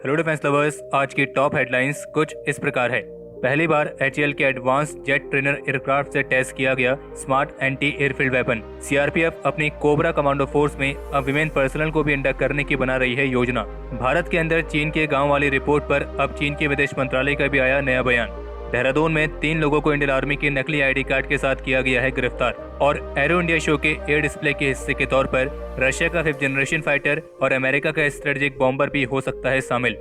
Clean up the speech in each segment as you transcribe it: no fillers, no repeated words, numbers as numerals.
Hello defence lovers, आज की top headlines कुछ इस प्रकार है। पहली बार एचएएल के एडवांस जेट ट्रेनर एयरक्राफ्ट से टेस्ट किया गया smart anti airfield weapon. CRPF अपनी कोबरा कमांडो फोर्स में अब विमेन पर्सनल को भी इंडक्ट करने की बना रही है योजना। भारत के अंदर चीन के गांव वाली रिपोर्ट पर अब चीन के विदेश मंत्रालय का भी आया नया बयान। देहरादून में 3 लोगों को इंडियन आर्मी के नकली आईडी कार्ड के साथ किया गया है गिरफ्तार। और एरो इंडिया शो के एयर डिस्प्ले के हिस्से के तौर पर रशिया का 5th जनरेशन फाइटर और अमेरिका का स्ट्रेटेजिक बॉम्बर भी हो सकता है शामिल।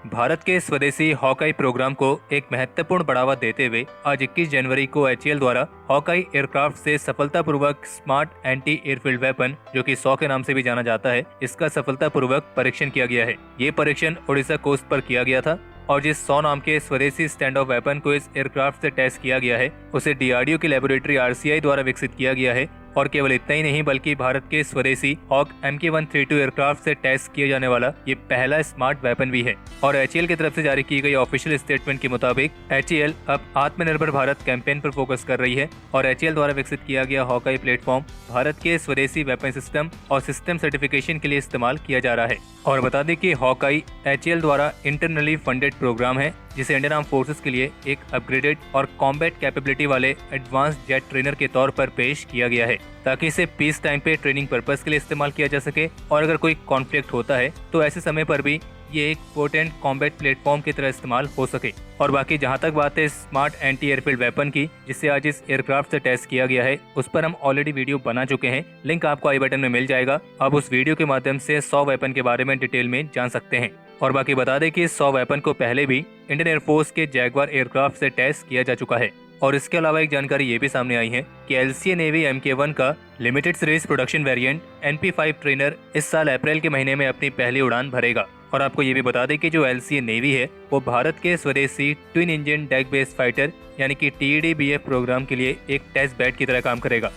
भारत के स्वदेशी हॉकाई प्रोग्राम को एक महत्वपूर्ण बढ़ावा देते हुए आज 21 जनवरी को एचएएल द्वारा हॉकाई एयरक्राफ्ट से सफलतापूर्वक स्मार्ट एंटी एयरफील्ड वेपन, जो कि 100 के नाम से भी जाना जाता है, इसका सफलतापूर्वक परीक्षण किया गया है। ये परीक्षण ओडिशा कोस्ट पर किया गया था और जिस 100 नाम के स्वदेशी स्टैंड ऑफ वेपन को इस एयरक्राफ्ट से टेस्ट किया गया है, उसे डीआरडीओ की लेबोरेटरी आरसीआई द्वारा विकसित किया गया है। और केवल इतना ही नहीं बल्कि भारत के स्वदेशी हॉक MK132 एयरक्राफ्ट से टेस्ट किया जाने वाला ये पहला स्मार्ट वेपन भी है। और एचएएल की तरफ से जारी की गई ऑफिशियल स्टेटमेंट के मुताबिक एचएएल अब आत्मनिर्भर भारत कैंपेन पर फोकस कर रही है और एचएएल द्वारा विकसित किया गया हॉकाई प्लेटफॉर्म भारत के स्वदेशी वेपन सिस्टम और सिस्टम सर्टिफिकेशन के लिए इस्तेमाल किया जा रहा है। और बता दें कि हॉकाई एचएएल द्वारा इंटरनली फंडेड प्रोग्राम है, जिसे इंडियन आर्म फोर्सेस के लिए एक अपग्रेडेड और कॉम्बैट कैपेबिलिटी वाले एडवांस जेट ट्रेनर के तौर पर पेश किया गया है, ताकि इसे पीस टाइम पे ट्रेनिंग पर्पस के लिए इस्तेमाल किया जा सके और अगर कोई कॉन्फ्लिक्ट होता है तो ऐसे समय पर भी ये एक पोटेंट कॉम्बैट प्लेटफॉर्म की तरह इस्तेमाल हो सके। और बाकी जहां तक बात है स्मार्ट एंटी एयरफील्ड वेपन की, जिसे आज इस एयरक्राफ्ट से टेस्ट किया गया है, उस पर हम ऑलरेडी वीडियो बना चुके हैं। लिंक आपको आई बटन में मिल जाएगा। आप उस वीडियो के माध्यम से 100 वेपन के बारे में डिटेल में जान सकते हैं। और बाकी बता दें कि 100 वेपन को पहले भी इंडियन एयरफोर्स के जैगवार एयरक्राफ्ट से टेस्ट किया जा चुका है। और इसके अलावा एक जानकारी ये भी सामने आई है कि एलसीए नेवी MK1 का limited series production variant NP5 trainer इस साल अप्रैल के महीने में अपनी पहली उड़ान भरेगा। और आपको ये भी बता दें कि जो एलसीए नेवी है वो भारत के स्वदेशी twin engine deck based fighter यानी कि TDBF प्रोग्राम के लिए एक टेस्ट बेड की तरह काम करेगा।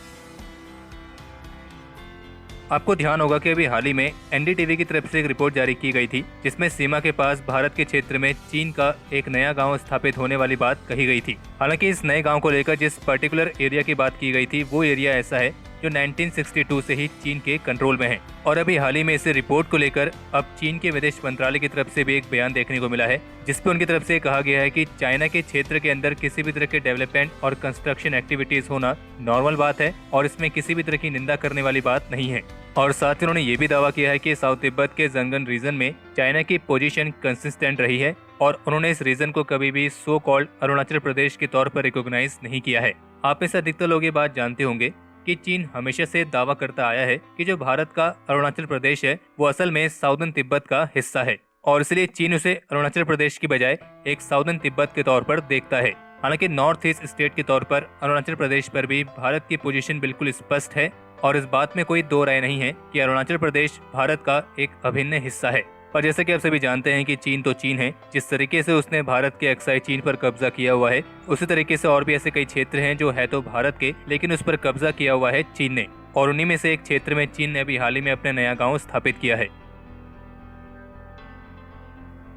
आपको ध्यान होगा कि अभी हाल ही में NDTV की तरफ से एक रिपोर्ट जारी की गई थी, जिसमें सीमा के पास भारत के क्षेत्र में चीन का एक नया गांव स्थापित होने वाली बात कही गई थी। हालांकि इस नए गांव को लेकर जिस पर्टिकुलर एरिया की बात की गई थी वो एरिया ऐसा है जो 1962 से ही चीन के कंट्रोल में है। और अभी हाल ही में इस रिपोर्ट को लेकर अब चीन के विदेश मंत्रालय की तरफ से भी एक बयान देखने को मिला है, जिसपे उनकी तरफ से कहा गया है कि चाइना के क्षेत्र के अंदर किसी भी तरह के डेवलपमेंट और कंस्ट्रक्शन एक्टिविटीज होना नॉर्मल बात है और इसमें किसी भी तरह की निंदा करने वाली बात नहीं है। और साथ ही उन्होंने ये भी दावा किया है कि साउथ तिब्बत के जंगन रीजन में चाइना की पोजीशन कंसिस्टेंट रही है और उन्होंने इस रीजन को कभी भी सो कॉल्ड अरुणाचल प्रदेश के तौर पर रिकॉग्नाइज नहीं किया है। आप में से अधिकतर लोग ये बात जानते होंगे कि चीन हमेशा से दावा करता आया है कि जो भारत का अरुणाचल प्रदेश है वो असल में साउदर्न तिब्बत का हिस्सा है और इसलिए चीन उसे अरुणाचल प्रदेश की बजाय एक साउदर्न तिब्बत के तौर पर देखता है। हालांकि नॉर्थ ईस्ट स्टेट के तौर पर अरुणाचल प्रदेश पर भी भारत की पोजीशन बिल्कुल स्पष्ट है और इस बात में कोई दो राय नहीं है कि अरुणाचल प्रदेश भारत का एक अभिन्न हिस्सा है। और जैसे कि आप सभी जानते हैं कि चीन तो चीन है, जिस तरीके से उसने भारत के अक्साई चीन पर कब्जा किया हुआ है, उसी तरीके से और भी ऐसे कई क्षेत्र हैं जो है तो भारत के लेकिन उस पर कब्जा किया हुआ है चीन ने। और उन्हीं में से एक क्षेत्र में चीन ने अभी हाल ही में अपना नया गांव स्थापित किया है।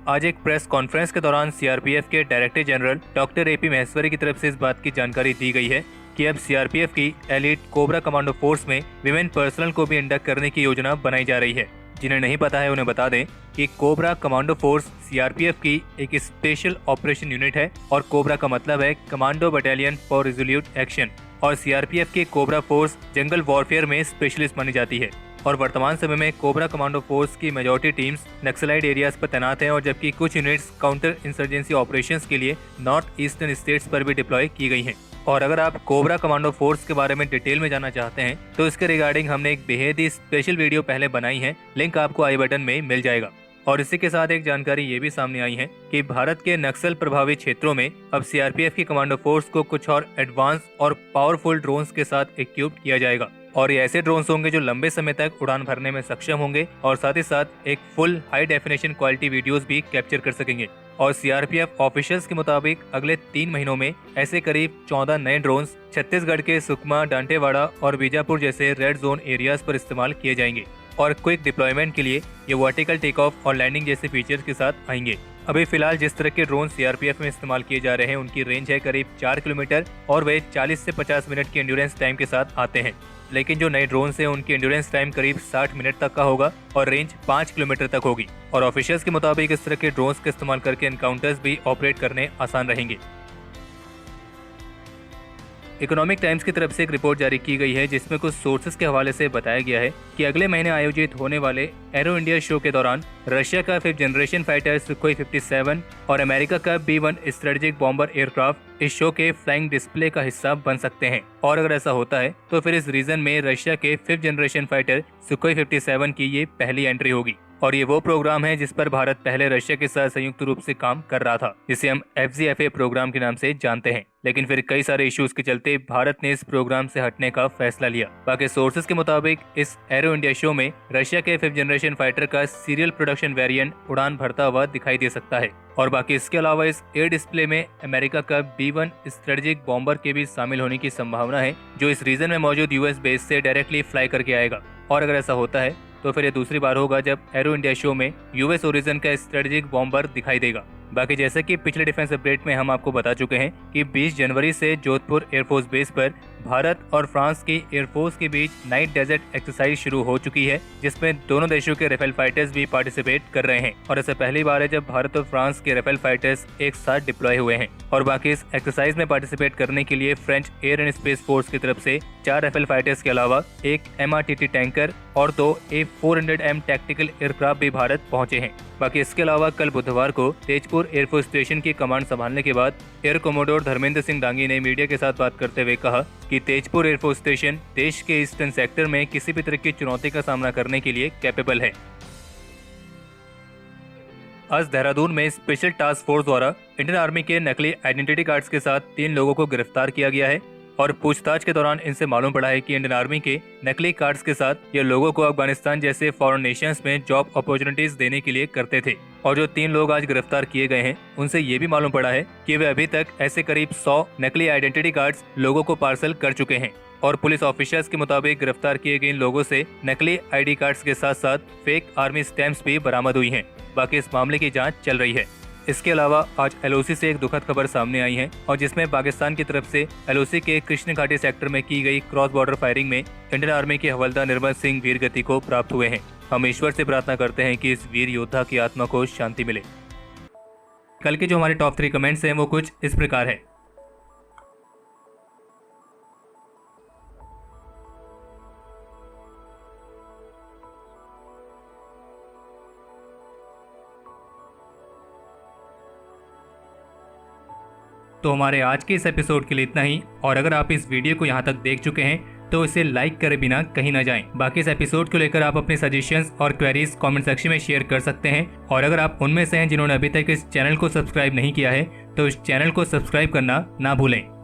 आज एक प्रेस कॉन्फ्रेंस के दौरान सीआरपीएफ के director general doctor AP Maheshwari की तरफ से इस बात की जानकारी दी गई है कि अब सीआरपीएफ की एलीट कोबरा कमांडो फोर्स में विमेन पर्सनल को भी इंडक्ट करने की योजना बनाई जा रही है। जिन्हें नहीं पता है उन्हें बता दें कि कोबरा कमांडो फोर्स सीआरपीएफ की एक स्पेशल ऑपरेशन यूनिट है और कोबरा का मतलब है commando battalion for resolute action. और सीआरपीएफ की कोबरा फोर्स जंगल वॉरफेयर में स्पेशलिस्ट मानी जाती है। और वर्तमान समय में कोबरा कमांडो फोर्स की मेजॉरिटी टीम्स नक्सलाइट एरियाज पर तैनात हैं और जबकि कुछ यूनिट्स काउंटर इंसर्जेंसी ऑपरेशंस के लिए नॉर्थ ईस्टर्न स्टेट्स पर भी डिप्लॉय की गई हैं। और अगर आप कोबरा कमांडो फोर्स के बारे में डिटेल में जानना चाहते हैं तो इसके रिगार्डिंग हमने एक बेहद ही स्पेशल वीडियो पहले बनाई है, लिंक आपको आई बटन में मिल जाएगा। और इसी के साथ एक जानकारी ये भी सामने आई है कि भारत के नक्सल प्रभावित क्षेत्रों में अब सीआरपीएफ की कमांडो फोर्स को कुछ और एडवांस और पावरफुल ड्रोन्स के साथ इक्विप्ड किया जाएगा। और ये ऐसे ड्रोन्स होंगे जो लंबे समय तक उड़ान भरने में सक्षम होंगे और साथ ही साथ एक full high definition quality videos भी कैप्चर कर सकेंगे। और सीआरपीएफ ऑफिशियल्स के मुताबिक अगले 3 महीनों में ऐसे करीब 14 नए ड्रोन्स छत्तीसगढ़ के सुकमा, दांतेवाड़ा और बीजापुर जैसे रेड जोन एरियाज पर इस्तेमाल किए जाएंगे और क्विक डिप्लॉयमेंट के लिए ये वर्टिकल टेक ऑफ और लैंडिंग जैसे फीचर्स के साथ आएंगे। अभी फिलहाल जिस तरह के ड्रोन सीआरपीएफ में इस्तेमाल किए जा रहे हैं उनकी रेंज है करीब 4 किलोमीटर और वे 40 से 50 मिनट की एंड्योरेंस टाइम के साथ आते हैं। लेकिन जो नए ड्रोन हैं उनकी एंड्योरेंस टाइम करीब 60 मिनट तक का होगा और रेंज 5 किलोमीटर तक होगी। और ऑफिशियल्स के मुताबिक इस तरह के ड्रोन्स का इस्तेमाल करके एनकाउंटर्स भी ऑपरेट करने आसान रहेंगे। इकोनॉमिक टाइम्स की तरफ से एक रिपोर्ट जारी की गई है जिसमें कुछ सोर्सेज के हवाले से बताया गया है कि अगले महीने आयोजित होने वाले एरो इंडिया शो के दौरान रशिया का 5th जनरेशन फाइटर सुखोई 57 और अमेरिका का B-1 स्ट्रेटेजिक बॉम्बर एयरक्राफ्ट इस शो के फ्लाइंग डिस्प्ले का हिस्सा बन सकते हैं। और अगर ऐसा होता है तो फिर इस रीजन में रशिया के 5th जनरेशन फाइटर सुखोई 57 की ये पहली एंट्री होगी। और ये वो प्रोग्राम है जिस पर भारत पहले रशिया के साथ संयुक्त रूप से काम कर रहा था, जिसे हम FGFA प्रोग्राम के नाम से जानते हैं। लेकिन फिर कई सारे इश्यूज के चलते भारत ने इस प्रोग्राम से हटने का फैसला लिया। बाकी सोर्सेज के मुताबिक इस एरो इंडिया शो में रशिया के 5th जनरेशन फाइटर का सीरियल प्रोडक्शन वेरिएंट उड़ान भरता हुआ दिखाई दे सकता है। और बाकी इसके अलावा इस एयर डिस्प्ले में अमेरिका का B-1 स्ट्रेटेजिक बॉम्बर के भी शामिल होने की संभावना है, जो इस रीजन में मौजूद US बेस से डायरेक्टली फ्लाई करके आएगा। और अगर ऐसा होता है तो फिर ये दूसरी बार होगा जब एरो इंडिया शो में US ओरिजिन का स्ट्रेटेजिक बॉम्बर दिखाई देगा। बाकी जैसे कि पिछले डिफेंस अपडेट में हम आपको बता चुके हैं कि 20 जनवरी से जोधपुर एयरफोर्स बेस पर भारत और फ्रांस की एयरफोर्स के बीच नाइट डेजर्ट एक्सरसाइज शुरू हो चुकी है, जिसमें दोनों देशों के राफेल फाइटर्स भी पार्टिसिपेट कर रहे हैं। और ऐसा पहली बार है जब भारत और फ्रांस के राफेल फाइटर्स एक साथ डिप्लॉय हुए हैं। और बाकी इस एक्सरसाइज में पार्टिसिपेट करने के लिए French air and space force की तरफ से 4 राफेल फाइटर्स के अलावा एक MRTT टैंकर और 2 A400M टैक्टिकल एयरक्राफ्ट भी भारत पहुंचे हैं। बाकी इसके अलावा कल बुधवार को तेजपुर एयरफोर्स स्टेशन की कमांड संभालने के बाद एयर कमोडोर धर्मेंद्र सिंह डांगी ने मीडिया के साथ बात करते हुए कहा कि तेजपुर एयरफोर्स स्टेशन देश के ईस्टर्न सेक्टर में किसी भी तरह की चुनौती का सामना करने के लिए कैपेबल है। आज देहरादून में स्पेशल टास्क फोर्स द्वारा इंडियन आर्मी के नकली आइडेंटिटी कार्ड्स के साथ 3 लोगों को गिरफ्तार किया गया है। और पूछताछ के दौरान इनसे मालूम पड़ा है कि इंडियन आर्मी के नकली कार्ड्स के साथ ये लोगों को अफगानिस्तान जैसे फॉरेन नेशंस में जॉब अपॉर्चुनिटीज देने के लिए करते थे। और जो 3 लोग आज गिरफ्तार किए गए हैं उनसे ये भी मालूम पड़ा है कि वे अभी तक ऐसे करीब 100 नकली आइडेंटिटी कार्ड्स लोगों को पार्सल कर चुके हैं। और पुलिस ऑफिसर्स के मुताबिक गिरफ्तार किए गए इन लोगों से नकली ID कार्ड्स के साथ साथ फेक आर्मी स्टैम्प्स भी बरामद हुई हैं। बाकी इस मामले की जांच चल रही है। इसके अलावा आज LOC से एक दुखद खबर सामने आई है और जिसमें पाकिस्तान की तरफ से LOC के कृष्ण घाटी सेक्टर में की गई क्रॉस बॉर्डर फायरिंग में इंडियन आर्मी के हवलदार निर्मल सिंह वीर गति को प्राप्त हुए हैं। हम ईश्वर से प्रार्थना करते हैं कि इस वीर योद्धा की आत्मा को शांति मिले। कल के जो हमारे टॉप 3 कमेंट्स हैं वो कुछ इस प्रकार है। तो हमारे आज के इस एपिसोड के लिए इतना ही। और अगर आप इस वीडियो को यहाँ तक देख चुके हैं तो इसे लाइक करे बिना कहीं ना जाएं। बाकी इस एपिसोड को लेकर आप अपने सजेशंस और क्वेरीज कमेंट सेक्शन में शेयर कर सकते हैं। और अगर आप उनमें से हैं जिन्होंने अभी तक इस चैनल को सब्सक्राइब नहीं किया है तो इस चैनल को सब्सक्राइब करना ना भूलें।